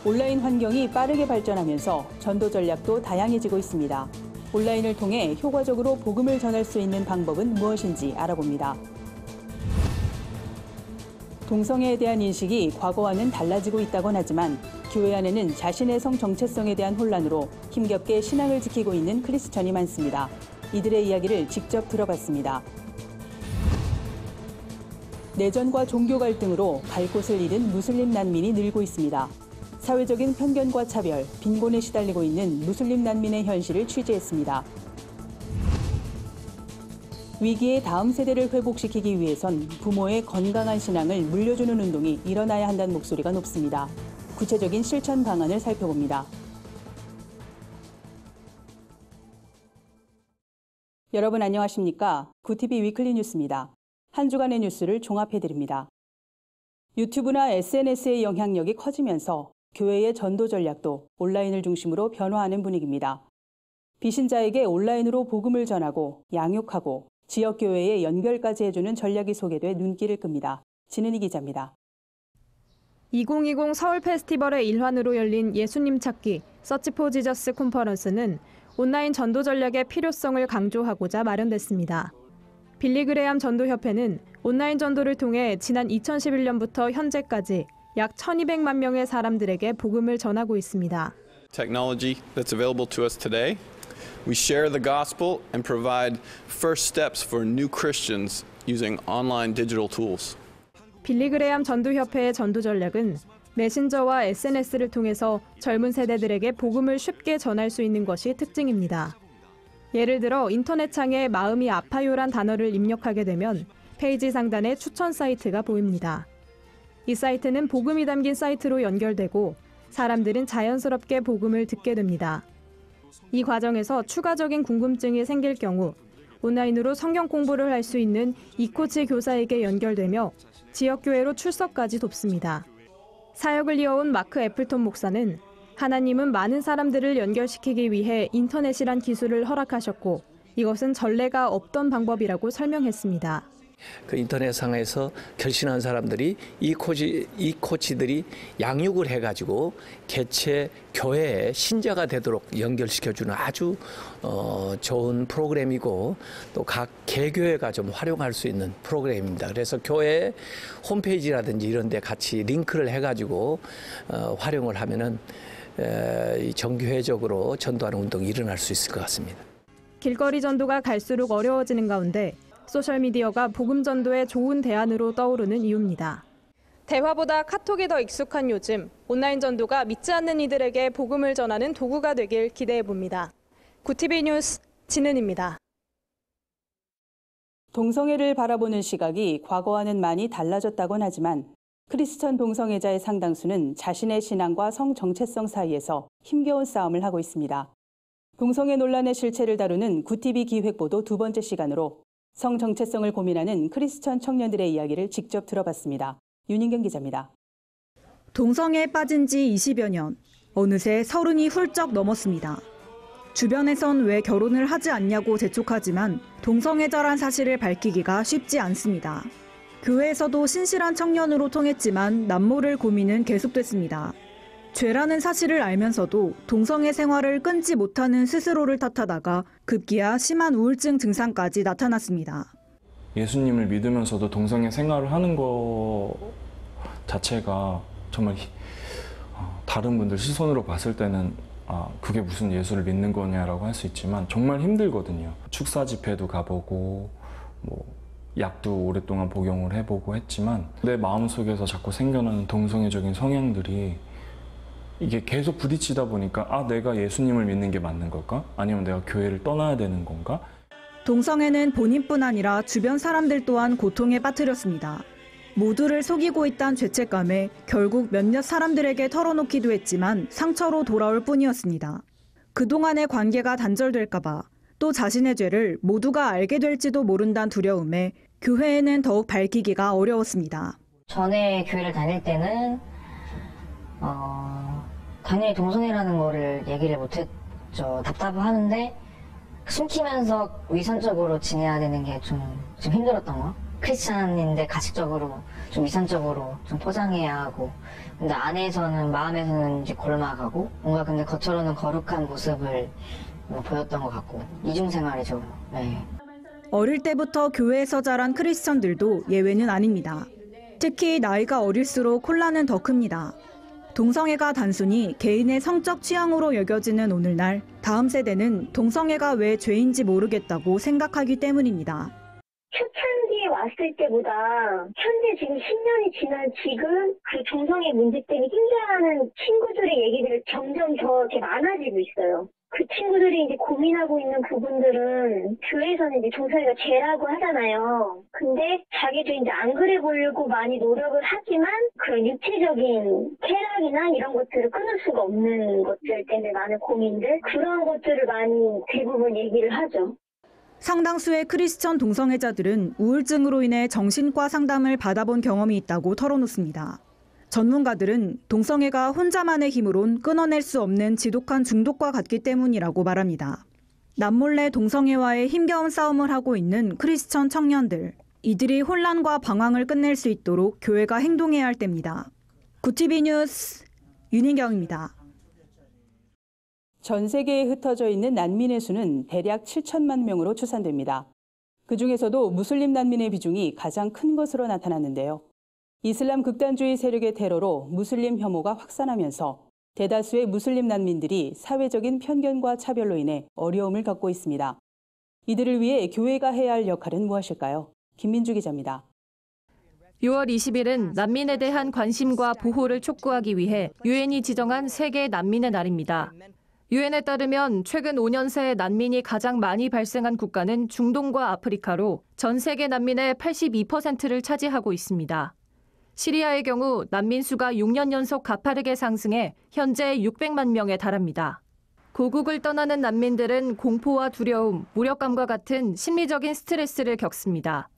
온라인 환경이 빠르게 발전하면서 전도 전략도 다양해지고 있습니다. 온라인을 통해 효과적으로 복음을 전할 수 있는 방법은 무엇인지 알아봅니다. 동성애에 대한 인식이 과거와는 달라지고 있다곤 하지만 교회 안에는 자신의 성 정체성에 대한 혼란으로 힘겹게 신앙을 지키고 있는 크리스천이 많습니다. 이들의 이야기를 직접 들어봤습니다. 내전과 종교 갈등으로 갈 곳을 잃은 무슬림 난민이 늘고 있습니다. 사회적인 편견과 차별, 빈곤에 시달리고 있는 무슬림 난민의 현실을 취재했습니다. 위기의 다음 세대를 회복시키기 위해선 부모의 건강한 신앙을 물려주는 운동이 일어나야 한다는 목소리가 높습니다. 구체적인 실천 방안을 살펴봅니다. 여러분 안녕하십니까? 구티비 위클리 뉴스입니다. 한 주간의 뉴스를 종합해드립니다. 유튜브나 SNS의 영향력이 커지면서 교회의 전도 전략도 온라인을 중심으로 변화하는 분위기입니다. 비신자에게 온라인으로 복음을 전하고 양육하고 지역교회에 연결까지 해주는 전략이 소개돼 눈길을 끕니다. 진은희 기자입니다. 2020 서울 페스티벌의 일환으로 열린 예수님 찾기 서치 포 지저스 컨퍼런스는 온라인 전도 전략의 필요성을 강조하고자 마련됐습니다. 빌리 그레암 전도협회는 온라인 전도를 통해 지난 2011년부터 현재까지 약 1,200만 명의 사람들에게 복음을 전하고 있습니다. Technology that's available to us today, we share the gospel and provide first steps for new Christians using online digital tools. 빌리 그레암 전도협회의 전도 전략은 메신저와 SNS를 통해서 젊은 세대들에게 복음을 쉽게 전할 수 있는 것이 특징입니다. 예를 들어 인터넷창에 마음이 아파요란 단어를 입력하게 되면 페이지 상단에 추천 사이트가 보입니다. 이 사이트는 복음이 담긴 사이트로 연결되고 사람들은 자연스럽게 복음을 듣게 됩니다. 이 과정에서 추가적인 궁금증이 생길 경우 온라인으로 성경 공부를 할 수 있는 이코치 교사에게 연결되며 지역교회로 출석까지 돕습니다. 사역을 이어온 마크 애플톤 목사는 하나님은 많은 사람들을 연결시키기 위해 인터넷이란 기술을 허락하셨고 이것은 전례가 없던 방법이라고 설명했습니다. 그 인터넷상에서 결신한 사람들이 이 코치들이 양육을 해가지고 개체 교회의 신자가 되도록 연결시켜주는 아주 좋은 프로그램이고 또 각 개교회가 좀 활용할 수 있는 프로그램입니다. 그래서 교회 홈페이지라든지 이런 데 같이 링크를 해가지고 활용을 하면은 정교회적으로 전도하는 운동이 일어날 수 있을 것 같습니다. 길거리 전도가 갈수록 어려워지는 가운데 소셜미디어가 복음 전도의 좋은 대안으로 떠오르는 이유입니다. 대화보다 카톡이 더 익숙한 요즘, 온라인 전도가 믿지 않는 이들에게 복음을 전하는 도구가 되길 기대해 봅니다. 구티비 뉴스 진은입니다. 동성애를 바라보는 시각이 과거와는 많이 달라졌다곤 하지만 크리스천 동성애자의 상당수는 자신의 신앙과 성 정체성 사이에서 힘겨운 싸움을 하고 있습니다. 동성애 논란의 실체를 다루는 구티비 기획보도 두 번째 시간으로 성 정체성을 고민하는 크리스천 청년들의 이야기를 직접 들어봤습니다. 윤인경 기자입니다. 동성애에 빠진 지 20여 년, 어느새 30이 훌쩍 넘었습니다. 주변에선 왜 결혼을 하지 않냐고 재촉하지만 동성애자란 사실을 밝히기가 쉽지 않습니다. 교회에서도 신실한 청년으로 통했지만 남모를 고민은 계속됐습니다. 죄라는 사실을 알면서도 동성애 생활을 끊지 못하는 스스로를 탓하다가 급기야 심한 우울증 증상까지 나타났습니다. 예수님을 믿으면서도 동성애 생활을 하는 것 자체가 정말 다른 분들 시선으로 봤을 때는 그게 무슨 예수를 믿는 거냐라고 할 수 있지만 정말 힘들거든요. 축사 집회도 가보고 약도 오랫동안 복용을 해보고 했지만 내 마음속에서 자꾸 생겨나는 동성애적인 성향들이 이게 계속 부딪히다 보니까 내가 예수님을 믿는 게 맞는 걸까? 아니면 내가 교회를 떠나야 되는 건가? 동성애는 본인뿐 아니라 주변 사람들 또한 고통에 빠뜨렸습니다. 모두를 속이고 있다는 죄책감에 결국 몇몇 사람들에게 털어놓기도 했지만 상처로 돌아올 뿐이었습니다. 그동안의 관계가 단절될까 봐 또 자신의 죄를 모두가 알게 될지도 모른다는 두려움에 교회에는 더욱 밝히기가 어려웠습니다. 전에 교회를 다닐 때는 당연히 동성애라는 거를 얘기를 못했죠. 답답하는데 숨기면서 위선적으로 지내야 되는 게 좀 힘들었던 거. 크리스찬인데 가식적으로 좀 위선적으로 좀 포장해야 하고, 근데 안에서는 마음에서는 이제 골막하고 뭔가 근데 겉으로는 거룩한 모습을 보였던 것 같고 이중생활이죠. 네. 어릴 때부터 교회에서 자란 크리스천들도 예외는 아닙니다. 특히 나이가 어릴수록 혼란은 더 큽니다. 동성애가 단순히 개인의 성적 취향으로 여겨지는 오늘날 다음 세대는 동성애가 왜 죄인지 모르겠다고 생각하기 때문입니다. 초창기에 왔을 때보다 현재 지금 10년이 지난 지금 그 동성애 문제 때문에 힘들어하는 친구들의 얘기들이 점점 더 이렇게 많아지고 있어요. 그 친구들이 이제 고민하고 있는 부분들은 교회에서는 이제 동성애가 죄라고 하잖아요. 근데 자기도 이제 안 그래 보려고 많이 노력을 하지만 그런 육체적인 쾌락이나 이런 것들을 끊을 수가 없는 것들 때문에 많은 고민들, 그런 것들을 많이 대부분 얘기를 하죠. 상당수의 크리스천 동성애자들은 우울증으로 인해 정신과 상담을 받아본 경험이 있다고 털어놓습니다. 전문가들은 동성애가 혼자만의 힘으론 끊어낼 수 없는 지독한 중독과 같기 때문이라고 말합니다. 남몰래 동성애와의 힘겨운 싸움을 하고 있는 크리스천 청년들, 이들이 혼란과 방황을 끝낼 수 있도록 교회가 행동해야 할 때입니다. 구티비 뉴스 윤희경입니다. 전 세계에 흩어져 있는 난민의 수는 대략 7천만 명으로 추산됩니다. 그중에서도 무슬림 난민의 비중이 가장 큰 것으로 나타났는데요. 이슬람 극단주의 세력의 테러로 무슬림 혐오가 확산하면서 대다수의 무슬림 난민들이 사회적인 편견과 차별로 인해 어려움을 겪고 있습니다. 이들을 위해 교회가 해야 할 역할은 무엇일까요? 김민주 기자입니다. 6월 20일은 난민에 대한 관심과 보호를 촉구하기 위해 유엔이 지정한 세계 난민의 날입니다. 유엔에 따르면 최근 5년 새 난민이 가장 많이 발생한 국가는 중동과 아프리카로 전 세계 난민의 82%를 차지하고 있습니다. 시리아의 경우 난민 수가 6년 연속 가파르게 상승해 현재 600만 명에 달합니다. 고국을 떠나는 난민들은 공포와 두려움, 무력감과 같은 심리적인 스트레스를 겪습니다.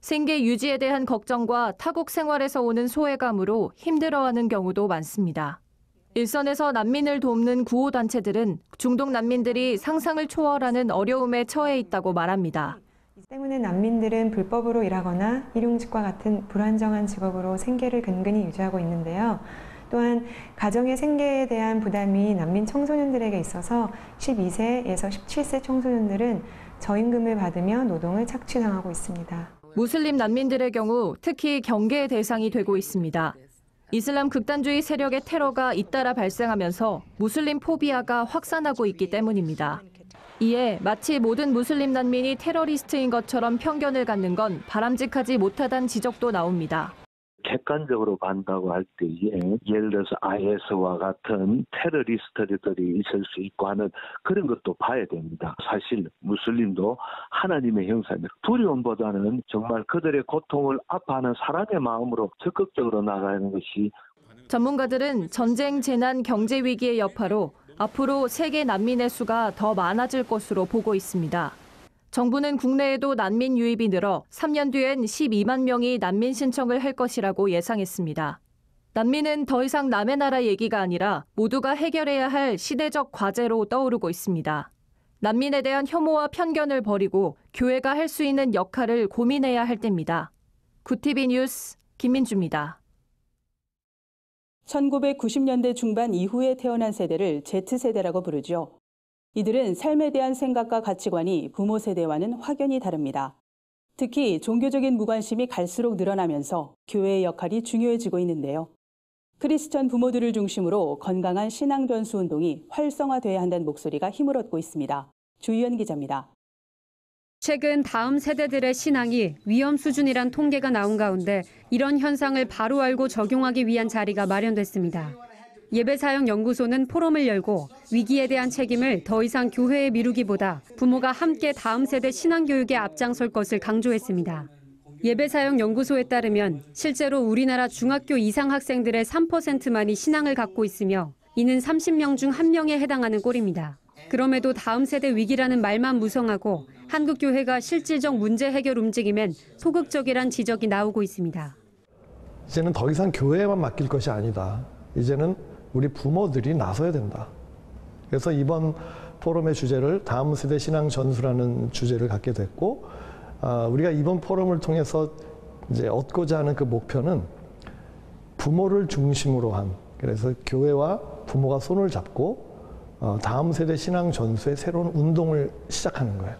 생계 유지에 대한 걱정과 타국 생활에서 오는 소외감으로 힘들어하는 경우도 많습니다. 일선에서 난민을 돕는 구호단체들은 중동 난민들이 상상을 초월하는 어려움에 처해 있다고 말합니다. 때문에 난민들은 불법으로 일하거나 일용직과 같은 불안정한 직업으로 생계를 근근히 유지하고 있는데요. 또한 가정의 생계에 대한 부담이 난민 청소년들에게 있어서 12세에서 17세 청소년들은 저임금을 받으며 노동을 착취당하고 있습니다. 무슬림 난민들의 경우 특히 경계의 대상이 되고 있습니다. 이슬람 극단주의 세력의 테러가 잇따라 발생하면서 무슬림 포비아가 확산하고 있기 때문입니다. 이에 마치 모든 무슬림 난민이 테러리스트인 것처럼 편견을 갖는 건 바람직하지 못하다는 지적도 나옵니다. 객관적으로 간다고 할 때에 예를 들어서 IS와 같은 테러리스트들이 있을 수 있고 하는 그런 것도 봐야 됩니다. 사실 무슬림도 하나님의 형상입니다. 두려움보다는 정말 그들의 고통을 아파하는 사람의 마음으로 적극적으로 나가는 것이. 전문가들은 전쟁, 재난, 경제 위기의 여파로 앞으로 세계 난민의 수가 더 많아질 것으로 보고 있습니다. 정부는 국내에도 난민 유입이 늘어 3년 뒤엔 12만 명이 난민 신청을 할 것이라고 예상했습니다. 난민은 더 이상 남의 나라 얘기가 아니라 모두가 해결해야 할 시대적 과제로 떠오르고 있습니다. 난민에 대한 혐오와 편견을 버리고 교회가 할 수 있는 역할을 고민해야 할 때입니다. 구티비 뉴스 김민주입니다. 1990년대 중반 이후에 태어난 세대를 Z세대라고 부르죠. 이들은 삶에 대한 생각과 가치관이 부모 세대와는 확연히 다릅니다. 특히 종교적인 무관심이 갈수록 늘어나면서 교회의 역할이 중요해지고 있는데요. 크리스천 부모들을 중심으로 건강한 신앙 전수 운동이 활성화돼야 한다는 목소리가 힘을 얻고 있습니다. 주희연 기자입니다. 최근 다음 세대들의 신앙이 위험 수준이란 통계가 나온 가운데 이런 현상을 바로 알고 적용하기 위한 자리가 마련됐습니다. 예배사역연구소는 포럼을 열고 위기에 대한 책임을 더 이상 교회에 미루기보다 부모가 함께 다음 세대 신앙교육에 앞장설 것을 강조했습니다. 예배사역연구소에 따르면 실제로 우리나라 중학교 이상 학생들의 3%만이 신앙을 갖고 있으며 이는 30명 중 1명에 해당하는 꼴입니다. 그럼에도 다음 세대 위기라는 말만 무성하고 한국 교회가 실질적 문제 해결 움직임엔 소극적이란 지적이 나오고 있습니다. 이제는 더 이상 교회에만 맡길 것이 아니다. 이제는 우리 부모들이 나서야 된다. 그래서 이번 포럼의 주제를 다음 세대 신앙 전수라는 주제를 갖게 됐고, 우리가 이번 포럼을 통해서 이제 얻고자 하는 그 목표는 부모를 중심으로 한, 그래서 교회와 부모가 손을 잡고 다음 세대 신앙 전수의 새로운 운동을 시작하는 거예요.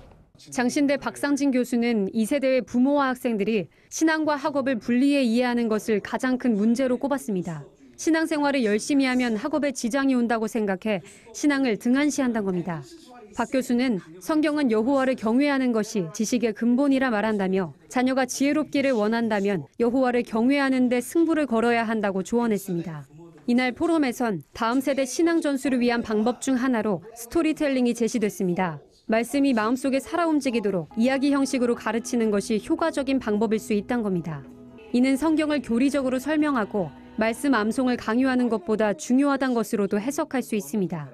장신대 박상진 교수는 이 세대의 부모와 학생들이 신앙과 학업을 분리해 이해하는 것을 가장 큰 문제로 꼽았습니다. 신앙생활을 열심히 하면 학업에 지장이 온다고 생각해 신앙을 등한시한다는 겁니다. 박 교수는 성경은 여호와를 경외하는 것이 지식의 근본이라 말한다며 자녀가 지혜롭기를 원한다면 여호와를 경외하는 데 승부를 걸어야 한다고 조언했습니다. 이날 포럼에선 다음 세대 신앙 전수를 위한 방법 중 하나로 스토리텔링이 제시됐습니다. 말씀이 마음속에 살아 움직이도록 이야기 형식으로 가르치는 것이 효과적인 방법일 수 있다는 겁니다. 이는 성경을 교리적으로 설명하고 말씀 암송을 강요하는 것보다 중요하다는 것으로도 해석할 수 있습니다.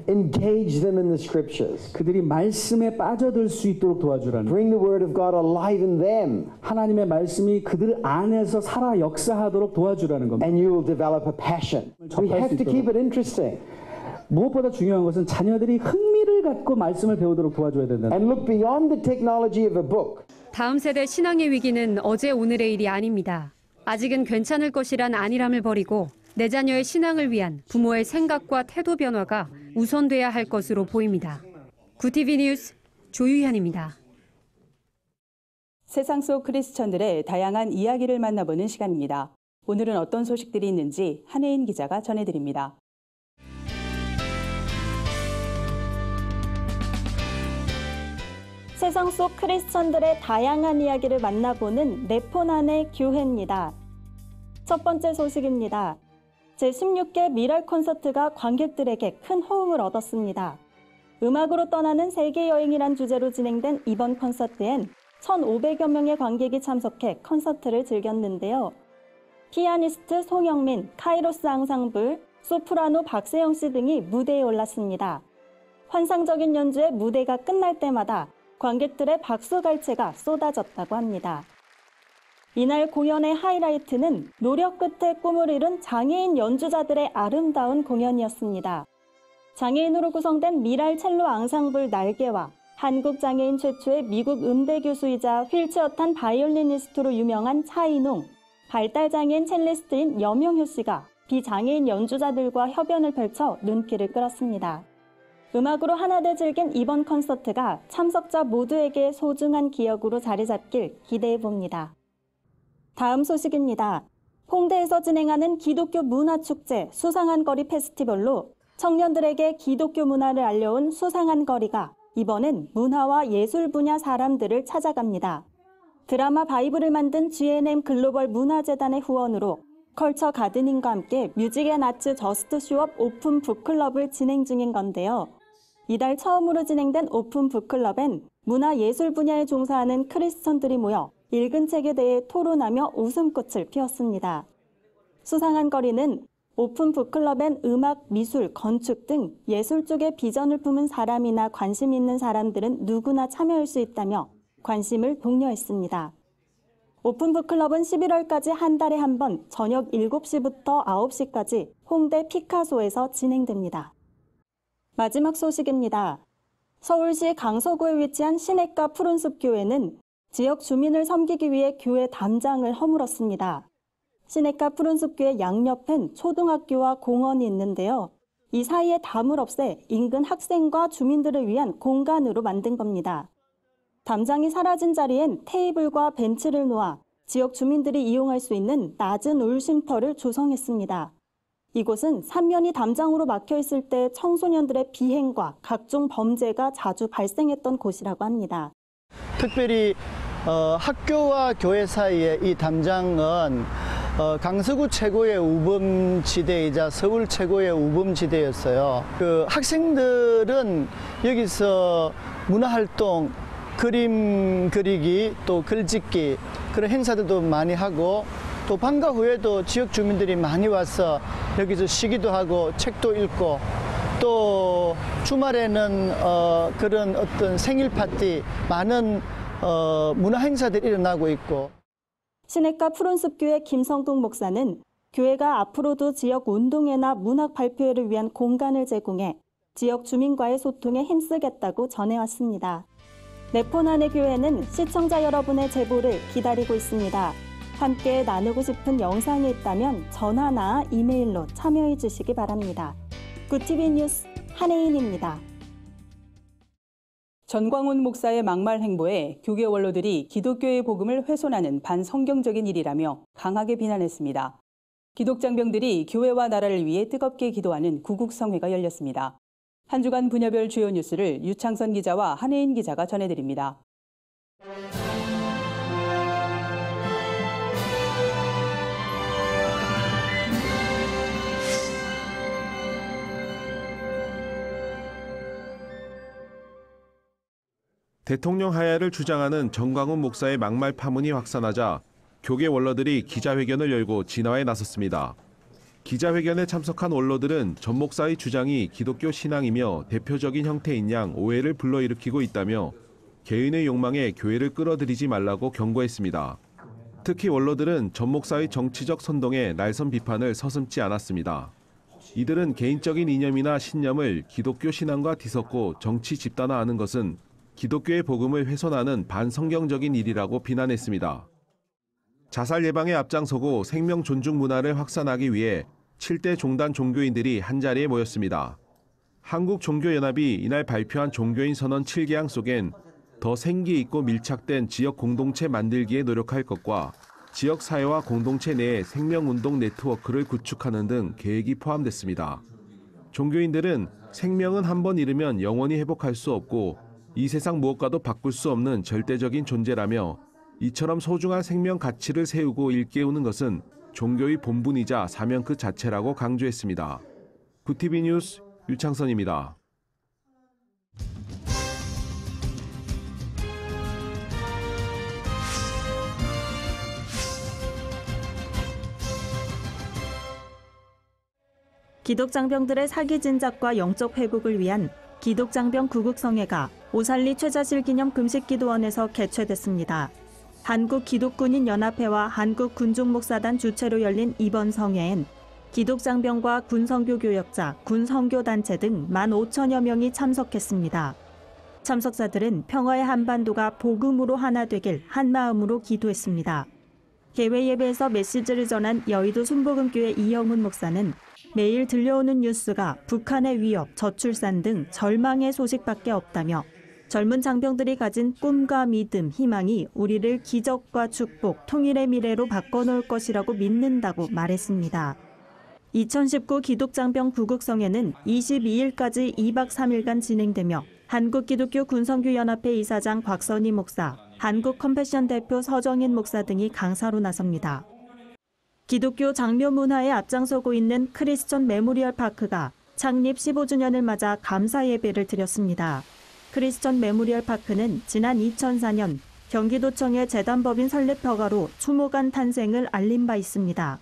Engage them in the scriptures. 그들이 말씀에 빠져들 수 있도록 도와주라는. Bring the word of God alive in them. 하나님의 말씀이 그들 안에서 살아 역사하도록 도와주라는 겁니다. And you will develop a passion. We have to keep it interesting. 무엇보다 중요한 것은 자녀들이 흥미를 갖고 말씀을 배우도록 도와줘야 된다. And look beyond the technology of a book. 다음 세대 신앙의 위기는 어제 오늘의 일이 아닙니다. 아직은 괜찮을 것이란 안일함을 버리고 내 자녀의 신앙을 위한 부모의 생각과 태도 변화가 우선돼야 할 것으로 보입니다. 구티비 뉴스 조유현입니다. 세상 속 크리스천들의 다양한 이야기를 만나보는 시간입니다. 오늘은 어떤 소식들이 있는지 한혜인 기자가 전해드립니다. 세상 속 크리스천들의 다양한 이야기를 만나보는 네포난의 교회입니다. 첫 번째 소식입니다. 제16개 미랄 콘서트가 관객들에게 큰 호응을 얻었습니다. 음악으로 떠나는 세계 여행이란 주제로 진행된 이번 콘서트엔 1,500여 명의 관객이 참석해 콘서트를 즐겼는데요. 피아니스트 송영민, 카이로스 앙상블, 소프라노 박세영 씨 등이 무대에 올랐습니다. 환상적인 연주에 무대가 끝날 때마다 관객들의 박수갈채가 쏟아졌다고 합니다. 이날 공연의 하이라이트는 노력 끝에 꿈을 이룬 장애인 연주자들의 아름다운 공연이었습니다. 장애인으로 구성된 미랄 첼로 앙상블 날개와 한국 장애인 최초의 미국 음대 교수이자 휠체어 탄 바이올리니스트로 유명한 차인웅, 발달장애인 첼리스트인 염용효 씨가 비장애인 연주자들과 협연을 펼쳐 눈길을 끌었습니다. 음악으로 하나돼 즐긴 이번 콘서트가 참석자 모두에게 소중한 기억으로 자리 잡길 기대해봅니다. 다음 소식입니다. 홍대에서 진행하는 기독교 문화축제 수상한 거리 페스티벌로 청년들에게 기독교 문화를 알려온 수상한 거리가 이번엔 문화와 예술 분야 사람들을 찾아갑니다. 드라마 바이블을 만든 G&M 글로벌 문화재단의 후원으로 컬처 가드닝과 함께 뮤직 앤 아츠 저스트 쇼업 오픈 북클럽을 진행 중인 건데요. 이달 처음으로 진행된 오픈 북클럽엔 문화 예술 분야에 종사하는 크리스천들이 모여 읽은 책에 대해 토론하며 웃음꽃을 피웠습니다. 수상한 거리는 오픈 북클럽엔 음악, 미술, 건축 등 예술 쪽에 비전을 품은 사람이나 관심 있는 사람들은 누구나 참여할 수 있다며 관심을 독려했습니다. 오픈 북클럽은 11월까지 한 달에 한 번 저녁 7시부터 9시까지 홍대 피카소에서 진행됩니다. 마지막 소식입니다. 서울시 강서구에 위치한 시냇가 푸른숲 교회는 지역 주민을 섬기기 위해 교회 담장을 허물었습니다. 시냇가 푸른숲 교회 양옆엔 초등학교와 공원이 있는데요. 이 사이에 담을 없애 인근 학생과 주민들을 위한 공간으로 만든 겁니다. 담장이 사라진 자리엔 테이블과 벤치를 놓아 지역 주민들이 이용할 수 있는 낮은 울쉼터를 조성했습니다. 이곳은 삼면이 담장으로 막혀 있을 때 청소년들의 비행과 각종 범죄가 자주 발생했던 곳이라고 합니다. 특별히 학교와 교회 사이에 이 담장은 강서구 최고의 우범지대이자 서울 최고의 우범지대였어요. 그 학생들은 여기서 문화활동, 그림 그리기, 또 글짓기 그런 행사들도 많이 하고 또 방과 후에도 지역 주민들이 많이 와서 여기서 쉬기도 하고 책도 읽고 또 주말에는 그런 어떤 생일 파티 많은 문화 행사들이 일어나고 있고. 시냇가 푸른숲교회 김성동 목사는 교회가 앞으로도 지역 운동회나 문학 발표회를 위한 공간을 제공해 지역 주민과의 소통에 힘쓰겠다고 전해왔습니다. 네포난의 교회는 시청자 여러분의 제보를 기다리고 있습니다. 함께 나누고 싶은 영상이 있다면 전화나 이메일로 참여해 주시기 바랍니다. 굿TV 뉴스 한혜인입니다. 전광훈 목사의 막말 행보에 교계 원로들이 기독교의 복음을 훼손하는 반성경적인 일이라며 강하게 비난했습니다. 기독장병들이 교회와 나라를 위해 뜨겁게 기도하는 구국성회가 열렸습니다. 한 주간 분야별 주요 뉴스를 유창선 기자와 한혜인 기자가 전해드립니다. 대통령 하야를 주장하는 전광훈 목사의 막말 파문이 확산하자 교계 원로들이 기자회견을 열고 진화에 나섰습니다. 기자회견에 참석한 원로들은 전 목사의 주장이 기독교 신앙이며 대표적인 형태인 양 오해를 불러일으키고 있다며 개인의 욕망에 교회를 끌어들이지 말라고 경고했습니다. 특히 원로들은 전 목사의 정치적 선동에 날선 비판을 서슴지 않았습니다. 이들은 개인적인 이념이나 신념을 기독교 신앙과 뒤섞고 정치 집단화하는 것은 기독교의 복음을 훼손하는 반성경적인 일이라고 비난했습니다. 자살 예방에 앞장서고 생명 존중 문화를 확산하기 위해 7대 종단 종교인들이 한자리에 모였습니다. 한국종교연합이 이날 발표한 종교인 선언 7개항 속엔 더 생기 있고 밀착된 지역 공동체 만들기에 노력할 것과 지역 사회와 공동체 내에 생명운동 네트워크를 구축하는 등 계획이 포함됐습니다. 종교인들은 생명은 한 번 잃으면 영원히 회복할 수 없고 이 세상 무엇과도 바꿀 수 없는 절대적인 존재라며 이처럼 소중한 생명 가치를 세우고 일깨우는 것은 종교의 본분이자 사명 그 자체라고 강조했습니다. 굿TV 뉴스 유창선입니다. 기독장병들의 사기 진작과 영적 회복을 위한 기독장병 구국성회가 오살리 최자실 기념 금식기도원에서 개최됐습니다. 한국기독군인연합회와 한국군중목사단 주최로 열린 이번 성회엔 기독장병과 군선교교역자, 군선교단체 등 15,000여 명이 참석했습니다. 참석자들은 평화의 한반도가 복음으로 하나 되길 한마음으로 기도했습니다. 개회 예배에서 메시지를 전한 여의도 순복음교회 이영훈 목사는 매일 들려오는 뉴스가 북한의 위협, 저출산 등 절망의 소식밖에 없다며 젊은 장병들이 가진 꿈과 믿음, 희망이 우리를 기적과 축복, 통일의 미래로 바꿔놓을 것이라고 믿는다고 말했습니다. 2019 기독장병 구국성회는 22일까지 2박 3일간 진행되며 한국기독교 군선교연합회 이사장 곽선희 목사, 한국컴패션 대표 서정인 목사 등이 강사로 나섭니다. 기독교 장묘 문화에 앞장서고 있는 크리스천 메모리얼 파크가 창립 15주년을 맞아 감사 예배를 드렸습니다. 크리스천 메모리얼 파크는 지난 2004년 경기도청의 재단법인 설립 허가로 추모관 탄생을 알린 바 있습니다.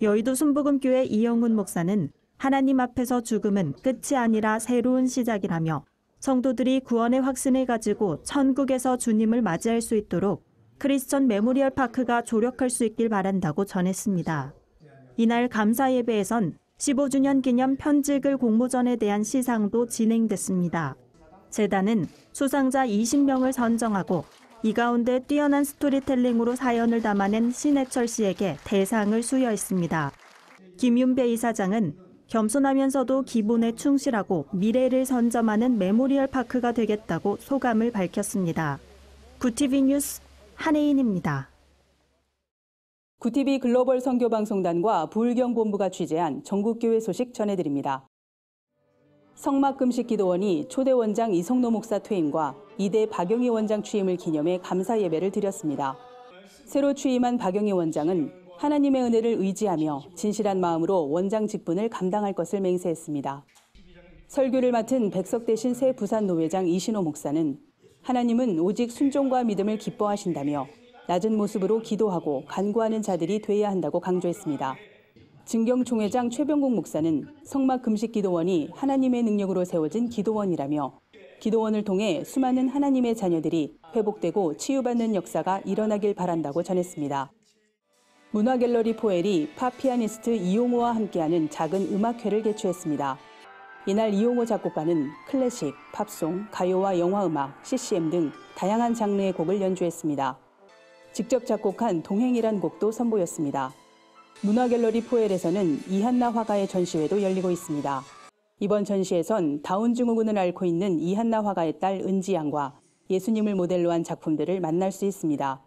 여의도 순복음교회 이영훈 목사는 하나님 앞에서 죽음은 끝이 아니라 새로운 시작이라며 성도들이 구원의 확신을 가지고 천국에서 주님을 맞이할 수 있도록 크리스천 메모리얼 파크가 조력할 수 있길 바란다고 전했습니다. 이날 감사 예배에선 15주년 기념 편지글 공모전에 대한 시상도 진행됐습니다. 재단은 수상자 20명을 선정하고 이 가운데 뛰어난 스토리텔링으로 사연을 담아낸 신해철 씨에게 대상을 수여했습니다. 김윤배 이사장은 겸손하면서도 기본에 충실하고 미래를 선점하는 메모리얼 파크가 되겠다고 소감을 밝혔습니다. 굿TV 뉴스 한혜인입니다. 굿TV 글로벌 선교방송단과 부울경본부가 취재한 전국교회 소식 전해드립니다. 성막금식기도원이 초대 원장 이성노 목사 퇴임과 이대 박영희 원장 취임을 기념해 감사 예배를 드렸습니다. 새로 취임한 박영희 원장은 하나님의 은혜를 의지하며 진실한 마음으로 원장 직분을 감당할 것을 맹세했습니다. 설교를 맡은 백석대신 새 부산노회장 이신호 목사는 하나님은 오직 순종과 믿음을 기뻐하신다며 낮은 모습으로 기도하고 간구하는 자들이 돼야 한다고 강조했습니다. 증경총회장 최병국 목사는 성막금식기도원이 하나님의 능력으로 세워진 기도원이라며 기도원을 통해 수많은 하나님의 자녀들이 회복되고 치유받는 역사가 일어나길 바란다고 전했습니다. 문화갤러리 포엘이 팝 피아니스트 이용호와 함께하는 작은 음악회를 개최했습니다. 이날 이용호 작곡가는 클래식, 팝송, 가요와 영화음악, CCM 등 다양한 장르의 곡을 연주했습니다. 직접 작곡한 동행이란 곡도 선보였습니다. 문화갤러리 포엘에서는 이한나 화가의 전시회도 열리고 있습니다. 이번 전시에선 다운증후군을 앓고 있는 이한나 화가의 딸 은지양과 예수님을 모델로 한 작품들을 만날 수 있습니다.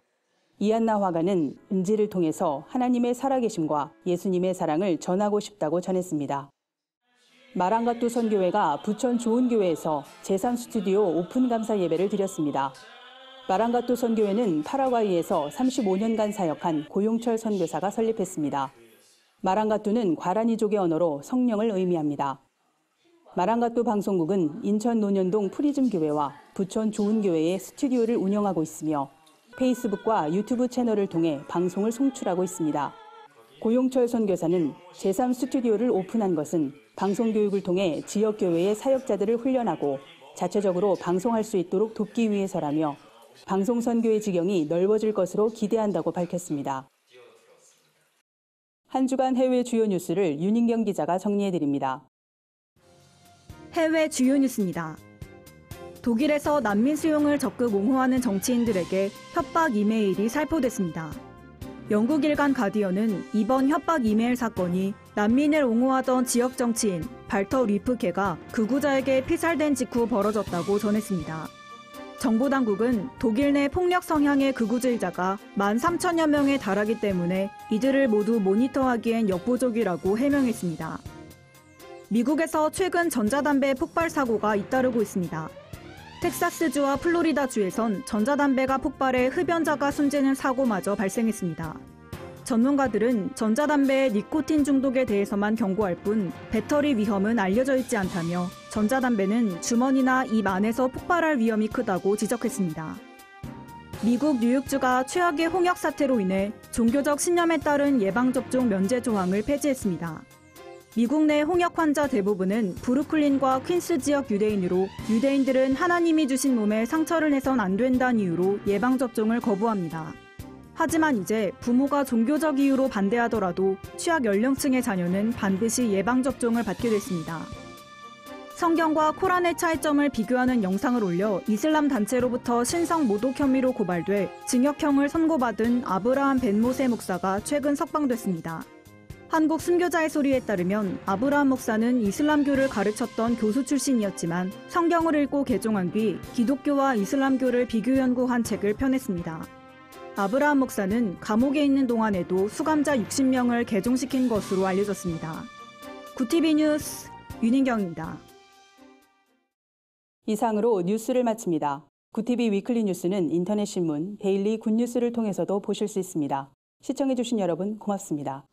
이한나 화가는 은지를 통해서 하나님의 살아계심과 예수님의 사랑을 전하고 싶다고 전했습니다. 마랑가뚜 선교회가 부천 좋은교회에서 제3스튜디오 오픈 감사 예배를 드렸습니다. 마랑가뚜 선교회는 파라과이에서 35년간 사역한 고용철 선교사가 설립했습니다. 마랑가뚜는 과라니족의 언어로 성령을 의미합니다. 마랑가뚜 방송국은 인천 논현동 프리즘 교회와 부천 좋은교회의 스튜디오를 운영하고 있으며 페이스북과 유튜브 채널을 통해 방송을 송출하고 있습니다. 고용철 선교사는 제3스튜디오를 오픈한 것은 방송교육을 통해 지역교회의 사역자들을 훈련하고 자체적으로 방송할 수 있도록 돕기 위해서라며 방송선교의 지경이 넓어질 것으로 기대한다고 밝혔습니다. 한 주간 해외 주요 뉴스를 윤인경 기자가 정리해드립니다. 해외 주요 뉴스입니다. 독일에서 난민 수용을 적극 옹호하는 정치인들에게 협박 이메일이 살포됐습니다. 영국 일간 가디언은 이번 협박 이메일 사건이 난민을 옹호하던 지역 정치인 발터 리프케가 극우자에게 피살된 직후 벌어졌다고 전했습니다. 정부 당국은 독일 내 폭력 성향의 극우주의자가 13,000여 명에 달하기 때문에 이들을 모두 모니터하기엔 역부족이라고 해명했습니다. 미국에서 최근 전자담배 폭발 사고가 잇따르고 있습니다. 텍사스주와 플로리다주에선 전자담배가 폭발해 흡연자가 숨지는 사고마저 발생했습니다. 전문가들은 전자담배의 니코틴 중독에 대해서만 경고할 뿐 배터리 위험은 알려져 있지 않다며 전자담배는 주머니나 입 안에서 폭발할 위험이 크다고 지적했습니다. 미국 뉴욕주가 최악의 홍역 사태로 인해 종교적 신념에 따른 예방접종 면제 조항을 폐지했습니다. 미국 내 홍역 환자 대부분은 브루클린과 퀸스 지역 유대인으로 유대인들은 하나님이 주신 몸에 상처를 내선 안 된다는 이유로 예방접종을 거부합니다. 하지만 이제 부모가 종교적 이유로 반대하더라도 취약 연령층의 자녀는 반드시 예방접종을 받게 됐습니다. 성경과 코란의 차이점을 비교하는 영상을 올려 이슬람 단체로부터 신성 모독 혐의로 고발돼 징역형을 선고받은 아브라함 벤 모세 목사가 최근 석방됐습니다. 한국 순교자의 소리에 따르면 아브라함 목사는 이슬람교를 가르쳤던 교수 출신이었지만 성경을 읽고 개종한 뒤 기독교와 이슬람교를 비교 연구한 책을 펴냈습니다. 아브라함 목사는 감옥에 있는 동안에도 수감자 60명을 개종시킨 것으로 알려졌습니다. 구티비 뉴스 윤인경입니다. 이상으로 뉴스를 마칩니다. 구티비 위클리 뉴스는 인터넷 신문 데일리 굿뉴스를 통해서도 보실 수 있습니다. 시청해주신 여러분 고맙습니다.